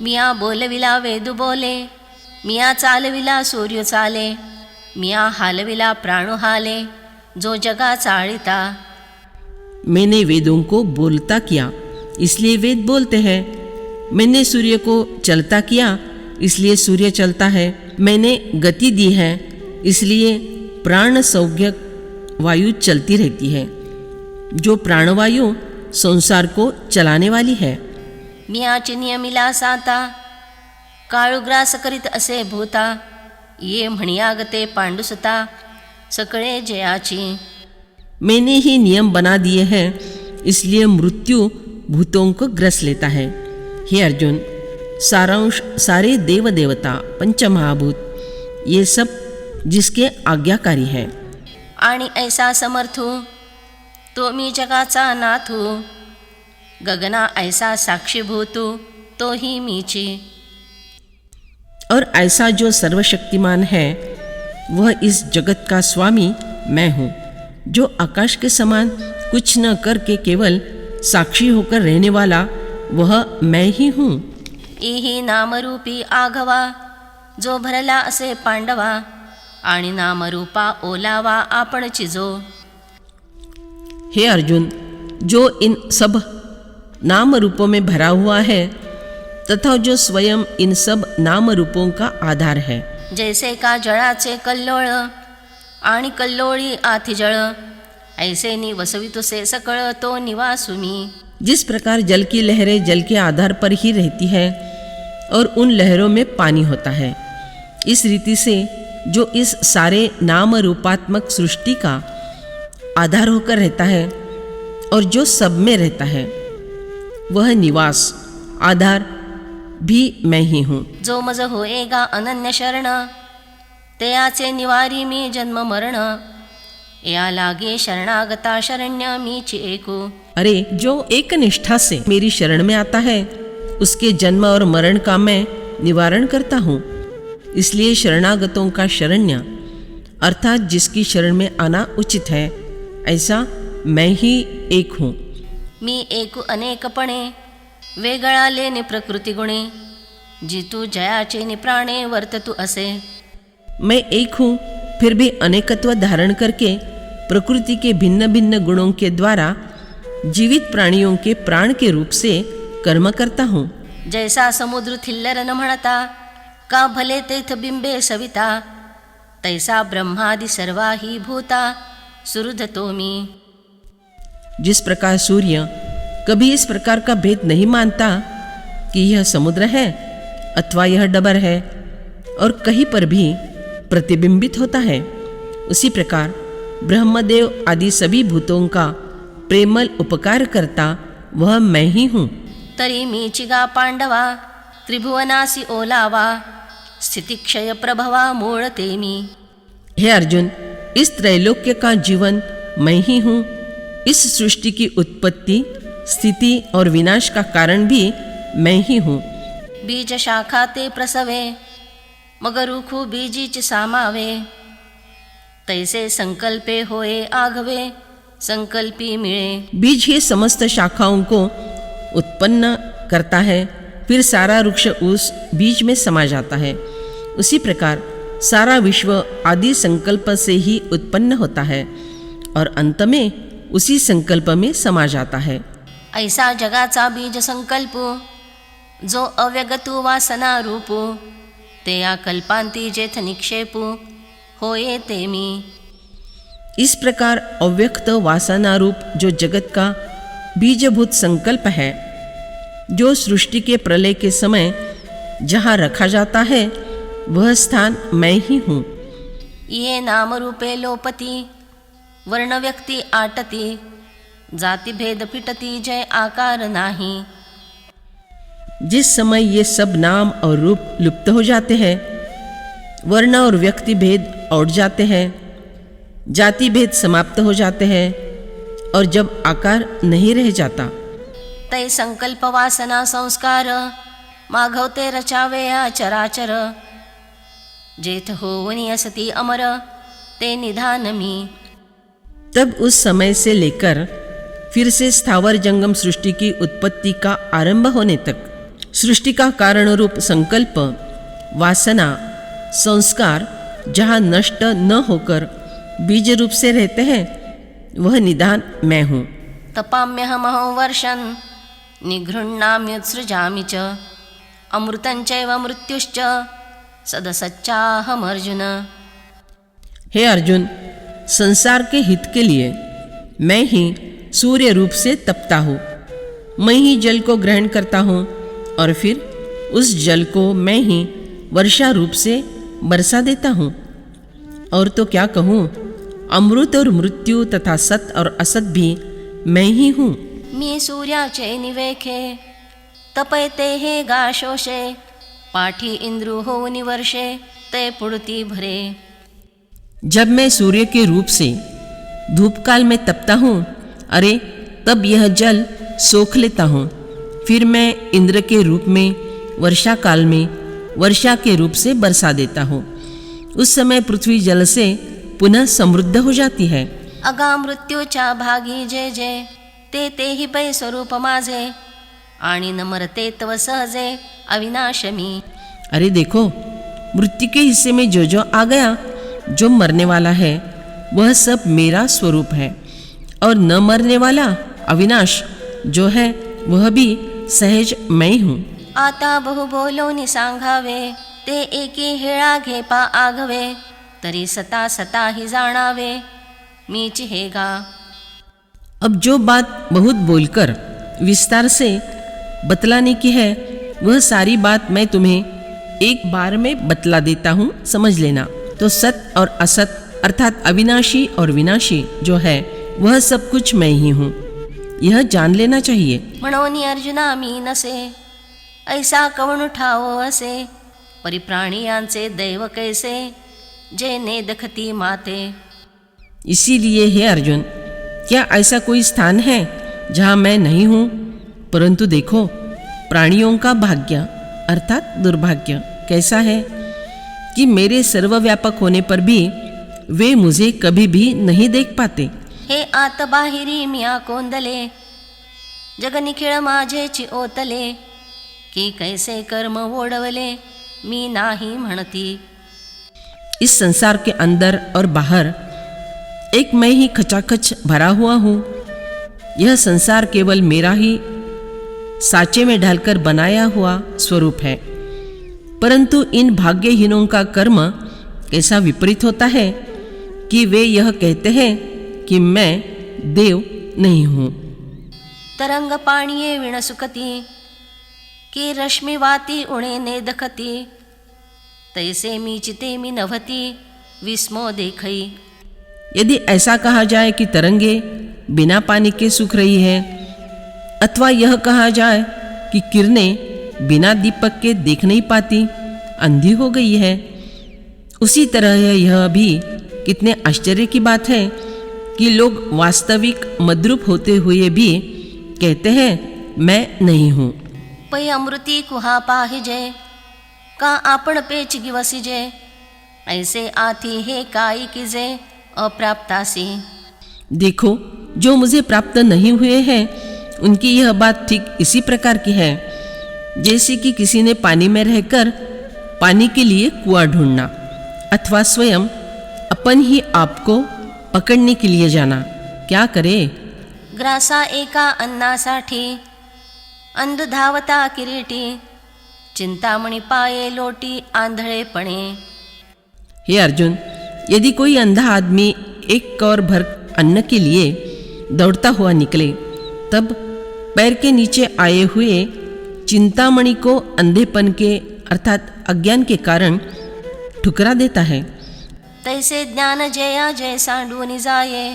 मिया बोलविला वेद बोले, मिया चालविला सूर्य चाले, मिया हालविला प्राण हाले, जो जगा चाळिता. मैंने वेदों को बोलता किया इसलिए वेद बोलते हैं. मैंने सूर्य को चलता किया इसलिए सूर्य चलता है. मैंने गति दी है इसलिए प्राण सौज्ञक वायु चलती रहती है. जो प्राणवायु संसार को चलाने वाली है. मियाची नियमिला साता, काळुग्रास करीत असे भूता, ये म्हणियागते पांडुसता, सकळे जयाची. मैंने ही नियम बना दिए हैं इसलिए मृत्यु भूतों को ग्रस लेता है. हे अर्जुन, सारांश सारे देव देवता पंचमहाभूत ये सब जिसके आज्ञाकारी है. आणि ऐसा समर्थू तो मी जगाचा नाथू, गगना ऐसा साक्षीभूतू तो ही मीची. और ऐसा जो सर्वशक्तिमान है वह इस जगत का स्वामी मैं हूँ. जो आकाश के समान कुछ न करके केवल साक्षी होकर रहने वाला वह मैं ही हूँ. इही नामरूपी आघवा, जो भरला असे पांडवा, आणि नामरूपा ओलावा आपण चिजो. हे अर्जुन, जो इन सब नाम रूपों में भरा हुआ है तथा जो स्वयं इन सब नाम रूपों का आधार है. जैसे का जळाचे कल्लोळ आणि कल्लोळी आथी जळ, ऐसे नि वसवितुसे सकळ तो निवासुमी. जिस प्रकार जल की लहरें जल के आधार पर ही रहती है और उन लहरों में पानी होता है, इस रीति से जो इस सारे नाम रूपात्मक सृष्टि का आधार होकर रहता है और जो सब में रहता है वह निवास आधार भी मैं ही हूँ. जो मज होएगा अनन्य शरण, तयाचे निवारी मी जन्म मरण, या लागे शरणागता शरण्य मीची एकू. अरे, जो एक निष्ठा से मेरी शरण में आता है उसके जन्म और मरण का मैं निवारण करता हूँ. इसलिए शरणागतों का शरण्य अर्थात जिसकी शरण में आना उचित है, ऐसा मैं ही एक हूँ. मी एकू अनेकपणे, वेगळा लेने प्रकृती गुणे, जितू जयाचे निप्राणे वर्ततू असे. मैं एक हूँ फिर भी अनेकत्व धारण करके प्रकृति के भिन्न भिन्न गुणों के द्वारा जीवित प्राणियों के प्राण के रूप से कर्म करता हूँ. जैसा समुद्र थिल्लर न म्हणता, का भले तेथ बिंबे सविता, तैसा ब्रह्मादि सर्वाही भूता सुहृदतो मी. जिस प्रकार सूर्य कभी इस प्रकार का भेद नहीं मानता कि यह समुद्र है अथवा यह डबर है और कहीं पर भी प्रतिबिंबित होता है, उसी प्रकार ब्रह्मदेव आदि सभी भूतों का प्रेमल उपकार करता वह मैं ही हूँ. तरी मी चिगा पांडवा, त्रिभुवनासी ओलावा, स्थितिक्षय प्रभवा मूळ ते मी. हे अर्जुन, इस त्रैलोक्य का जीवन मैं ही हूँ. इस सृष्टि की उत्पत्ति, स्थिति और विनाश का कारण भी मैं ही हूँ. बीज शाखा ते प्रसवे, मग रुखू बीजीच सामावे, तैसे संकल्पे होए आघवे, संकल्पी मिळे. बीज ही समस्त शाखाओं को उत्पन्न करता है, फिर सारा वृक्ष उस बीज में समा जाता है. उसी प्रकार सारा विश्व आदि संकल्प से ही उत्पन्न होता है और अंत में उसी संकल्प में समा जाता है. ऐसा जगाचा बीज संकल्प, जो अव्यगतू वासना रूपू, ते या कल्पांती जेथ निक्षेपू, होये ते मी. इस प्रकार अव्यक्त वासना रूप जो जगत का बीजभूत संकल्प है, जो सृष्टि के प्रलय के समय जहाँ रखा जाता है वह स्थान मैं ही हूँ. ये नाम रूपे लोपती, वर्ण व्यक्ति आटती, जाति भेद पिटती जय आकार नाही. जिस समय ये सब नाम और रूप लुप्त हो जाते हैं, वर्ण और व्यक्ति भेद उठ जाते हैं, जाति भेद समाप्त हो जाते हैं और जब आकार नहीं रह जाता, तै संकल्प वासना संस्कार माघवते रचावे या चराचर. जेथ होवनी असती अमर, ते निधान मी. तब उस समय से लेकर फिर से स्थावर जंगम सृष्टि की उत्पत्ति का आरंभ होने तक सृष्टि का कारण रूप संकल्प, वासना, संस्कार जहाँ नष्ट न होकर बीज रूप से रहते हैं, वह निदान मैं हूँ। तपाम्यहमहो वर्षन् निगृह्णाम्युत्सृजामि च अमृतञ्चैव मृत्युश्च सदसच्चाहमर्जुन। हे अर्जुन, संसार के हित के लिए मैं ही सूर्य रूप से तपता हूँ, मैं ही जल को ग्रहण करता हूँ और फिर उस जल को मैं ही वर्षा रूप से बरसा देता हूँ। और तो क्या कहूँ, अमृत और मृत्यु तथा सत और असत भी मैं ही हूँ। मी सूर्याचे निवेखे तपयते हे गाशोषे पाठी इंद्रू हो निवर्षे ते पुड़ती भरे। जब मैं सूर्य के रूप से धूप काल में तपता हूँ, अरे तब यह जल सोख लेता हूँ। फिर मैं इंद्र के रूप में वर्षा काल में वर्षा के रूप से बरसा देता हूँ। उस समय पृथ्वी जल से पुनः समृद्ध हो जाती है। अगा मृत्यूच्या भागी जे जे ते तेहि पै स्वरूप माझे आणि न मरते तव सहजे अविनाशमी। अरे देखो, मृत्यु के हिस्से में जो जो आ गया, जो मरने वाला है, वह सब मेरा स्वरूप है, और न मरने वाला अविनाश जो है वह भी सहज मैं हूँ। आता बहु बोलो नि सांगावे ते एकी हेळा घेपा आघवे तरी सता सता ही जाणावे मीच हे गा। अब जो बात बहुत बोलकर विस्तार से बतलाने की है, वह सारी बात मैं तुम्हें एक बार में बतला देता हूँ, समझ लेना। तो सत और असत अर्थात अविनाशी और विनाशी जो है वह सब कुछ मैं ही हूँ, यह जान लेना चाहिए। म्हणोनी अर्जुना मी नसे ऐसा कवण ठावो असे परिप्राणियांचे दैव कैसे जे ने दखती माते। इसीलिए हे अर्जुन, क्या ऐसा कोई स्थान है जहाँ मैं नहीं हूँ? परंतु देखो, प्राणियों का भाग्य अर्थात दुर्भाग्य कैसा है कि मेरे सर्वव्यापक होने पर भी वे मुझे कभी भी नहीं देख पाते। हे आत बाहिरी मिया कोंदले जग निखिळ माझेची ओतले की कैसे कर्म ओढवले मी नाही म्हणती। इस संसार के अंदर और बाहर एक मैं ही खचाखच भरा हुआ हूँ। यह संसार केवल मेरा ही साचे में ढालकर बनाया हुआ स्वरूप है, परंतु इन भाग्यहीनों का कर्म कैसा विपरीत होता है कि वे यह कहते हैं कि मैं देव नहीं हूँ। तरंग पाणिये विण सुकती की रश्मि वाती उणे ने दखती तैसे मी चिते मी नभती विस्मो देखई। यदि ऐसा कहा जाए कि तरंगे बिना पानी के सूख रही है, अथवा यह कहा जाए कि किरणें बिना दीपक के देख नहीं पाती, अंधी हो गई है, उसी तरह यह भी कितने आश्चर्य की बात है कि लोग वास्तविक मद्रूप होते हुए भी कहते हैं मैं नहीं हूँ। पै अमृती कुहा पाहिजे का आपण पेच गिवसिजे ऐसे आथी हे काई किजे अप्राप्तासी। देखो, जो मुझे प्राप्त नहीं हुए हैं उनकी यह बात ठीक इसी प्रकार की है जैसे कि किसी ने पानी में रहकर पानी के लिए कुआं ढूंढना अथवा स्वयं अपन ही आपको पकड़ने के लिए जाना। क्या करे? ग्रासा एका अन्नासाठी अंध धावता किरीटी चिंतामणी पाये लोटी आंधळेपणे। हे अर्जुन, यदि कोई अंधा आदमी एक कौर भर अन्न के लिए दौड़ता हुआ निकले, तब पैर के नीचे आए हुए चिंतामणि को अंधेपन के अर्थात अज्ञान के कारण ठुकरा देता है। तैसे ज्ञान जया जय सांडूनि जाये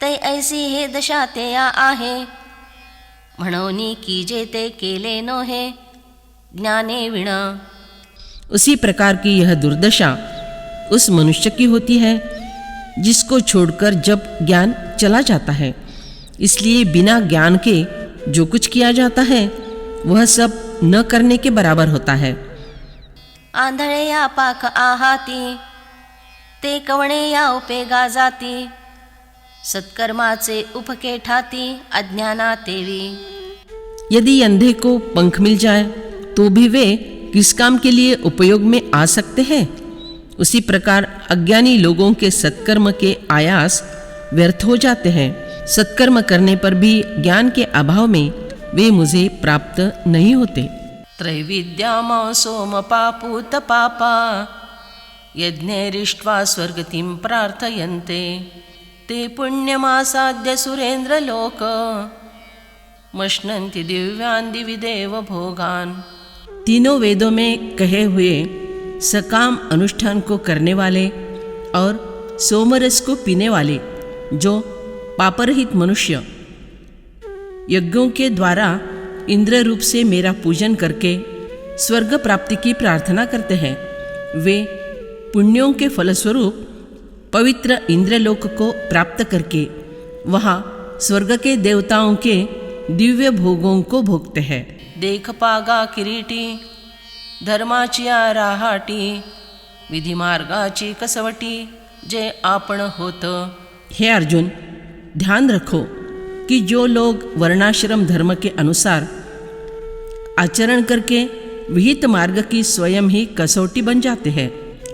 तै ऐसी हे दशा तेया आहे म्हणोनी की जे ते केले नोहे ज्ञाने विण। उसी प्रकार की यह दुर्दशा उस मनुष्य की होती है जिसको छोड़कर जब ज्ञान चला जाता है। इसलिए बिना ज्ञान के जो कुछ किया जाता है वह सब न करने के बराबर होता है। आंधळे या पाक आहाती ते कवणे या उपेगा जाती सत्कर्माचे उपके ठाती अज्ञाना तेवी। यदि अंधे को पंख मिल जाए तो भी वे किस काम के लिए उपयोग में आ सकते हैं? उसी प्रकार अज्ञानी लोगों के सत्कर्म के आयास व्यर्थ हो जाते हैं। सत्कर्म करने पर भी ज्ञान के अभाव में वे मुझे प्राप्त नहीं होते। त्रैविद्यामा सोमपापूत पापा यज्ञैरिष्ट्वा स्वर्गतिं प्रार्थयन्ते ते पुण्यमासाद्य सुरेन्द्रलोक मश्नन्ति दिव्यान् दिवि देव भोगान्। तीनों वेदों में कहे हुए सकाम अनुष्ठान को करने वाले और सोमरस को पीने वाले जो पापरहित मनुष्य यज्ञों के द्वारा इंद्र रूप से मेरा पूजन करके स्वर्ग प्राप्ति की प्रार्थना करते हैं, वे पुण्यों के फलस्वरूप पवित्र इंद्रलोक को प्राप्त करके वहाँ स्वर्ग के देवताओं के दिव्य भोगों को भोगते हैं। देख पागा किरीटी धर्माची राहाटी विधी मार्गाची कसवटी जे आपण होत। हे अर्जुन, ध्यान रखो कि जो लोग वर्णाश्रम धर्म के अनुसार आचरण करके विहित मार्ग की स्वयं ही कसौटी बन जाते हैं,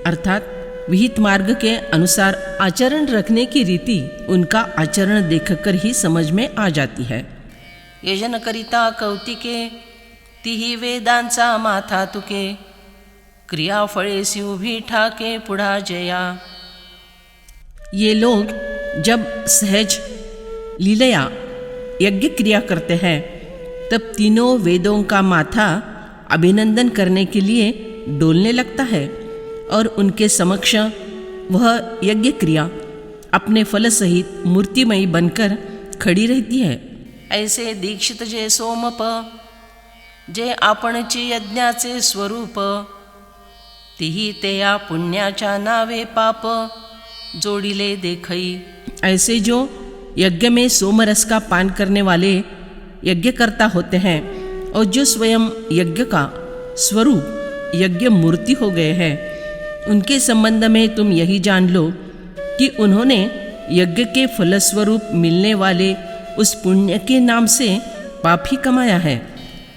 अर्थात विहित मार्ग के अनुसार आचरण रखने की रीति उनका आचरण देखकर ही समझ में आ जाती है। यजन करिता कौतिके तिही वेदांचा माथा तुके क्रियाफळेसी उभी ठाके पुढा जया। ये लोग जब सहज लीलया यज्ञ क्रिया करते हैं तब तीनों वेदों का माथा अभिनंदन करने के लिए डोलने लगता है और उनके समक्ष वह यज्ञ क्रिया अपने फल सहित मूर्तिमयी बनकर खड़ी रहती है। ऐसे दीक्षित जे सोमप जे आपणची यज्ञाचे स्वरूप तिही ते या पुण्याच्या नावे पाप जोडिले देखई। ऐसे जो यज्ञ में सोमरस का पान करने वाले यज्ञकर्ता होते हैं और जो स्वयं यज्ञ का स्वरूप यज्ञ मूर्ति हो गए हैं, उनके संबंध में तुम यही जान लो कि उन्होंने यज्ञ के फलस्वरूप मिलने वाले उस पुण्य के नाम से पाप ही कमाया है।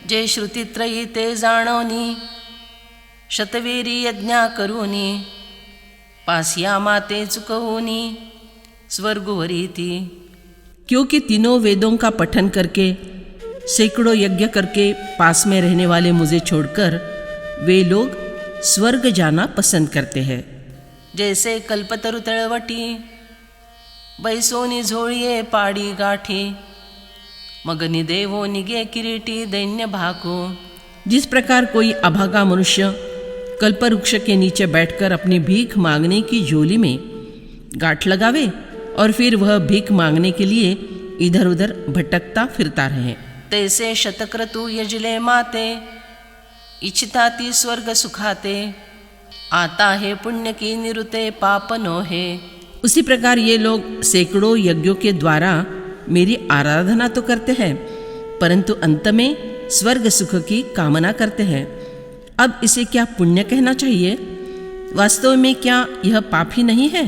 जे श्रुतित्रयी ते जाणोनी शतवेरी यज्ञा करूनी पासिया माते चुकवूनी स्वर्गवरीति। क्योंकि तीनों वेदों का पठन करके सैकड़ों यज्ञ करके पास में रहने वाले मुझे छोड़कर वे लोग स्वर्ग जाना पसंद करते हैं। जैसे कल्पतरु तळवटी बैसोनी झोळिये पाडी गाठी मगनी देवो निगे किरीटी दैन्य भाको। जिस प्रकार कोई अभागा मनुष्य कल्पवृक्ष के नीचे बैठकर अपनी भीख मांगने की झोली में गांठ लगावे और फिर वह भीख मांगने के लिए इधर उधर भटकता फिरता रहे, तैसे शतक्रतु यजले माते इच्छिताती स्वर्ग सुखाते आता है पुण्य की निरुते पाप नो है। उसी प्रकार ये लोग सैकड़ों यज्ञों के द्वारा मेरी आराधना तो करते हैं परंतु अंत में स्वर्ग सुख की कामना करते हैं। अब इसे क्या पुण्य कहना चाहिए? वास्तव में क्या यह पाप ही नहीं है?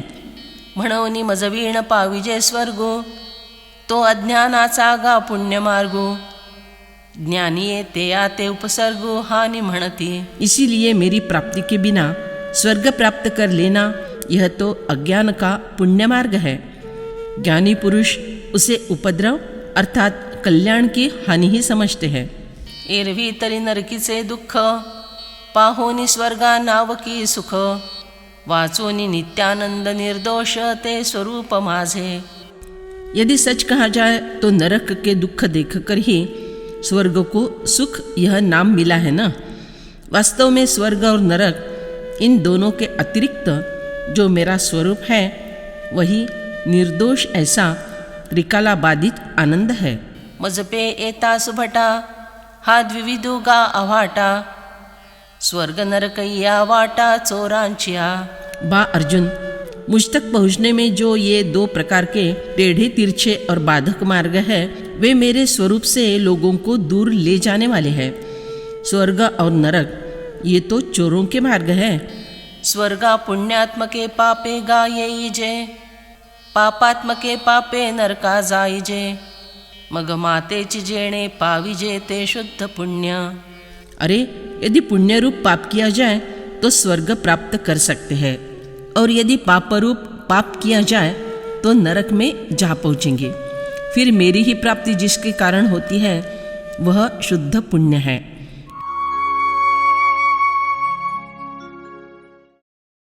म्हणोनी मजवीण पाविजे स्वर्गो तो अज्ञानाचा गा पुण्य मार्गो ज्ञानी ते आते उपसर्गो हानि म्हणती। इसीलिए मेरी प्राप्ति के बिना स्वर्ग प्राप्त कर लेना यह तो अज्ञान का पुण्य मार्ग है। ज्ञानी पुरुष उसे उपद्रव अर्थात कल्याण की हानि ही समझते हैं। एरवी तरी नरकीचे दुःख पाहोनी स्वर्गा नावकी सुख वाचोनी नित्यानंद निर्दोष ते स्वरूप माझे। यदि सच कहा जाए तो नरक के दुख देखकर ही स्वर्ग को सुख यह नाम मिला है ना। वास्तव में स्वर्ग और नरक इन दोनों के अतिरिक्त जो मेरा स्वरूप है वही निर्दोष ऐसा त्रिकालाबाधित आनंद है। मजपे एता सुभटा हा द्विविधुगा अवाटा स्वर्ग नरकैया वाटा चोरांचिया। बा अर्जुन, मुझ तक पहुँचने में जो ये दो प्रकार के टेढ़े तिरछे और बाधक मार्ग है वे मेरे स्वरूप से लोगों को दूर ले जाने वाले हैं। स्वर्ग और नरक ये तो चोरों के मार्ग है। स्वर्गा पुण्यात्मके पापे गायीजे पापात्मके पापे नरका जाईजे मग मातेची जेणे पाविजे ते शुद्ध पुण्य। अरे यदि पुण्य रूप पाप किया जाए तो स्वर्ग प्राप्त कर सकते हैं, और यदि पाप रूप पाप किया जाए तो नरक में जा पहुँचेंगे। फिर मेरी ही प्राप्ति जिसके कारण होती है वह शुद्ध पुण्य है।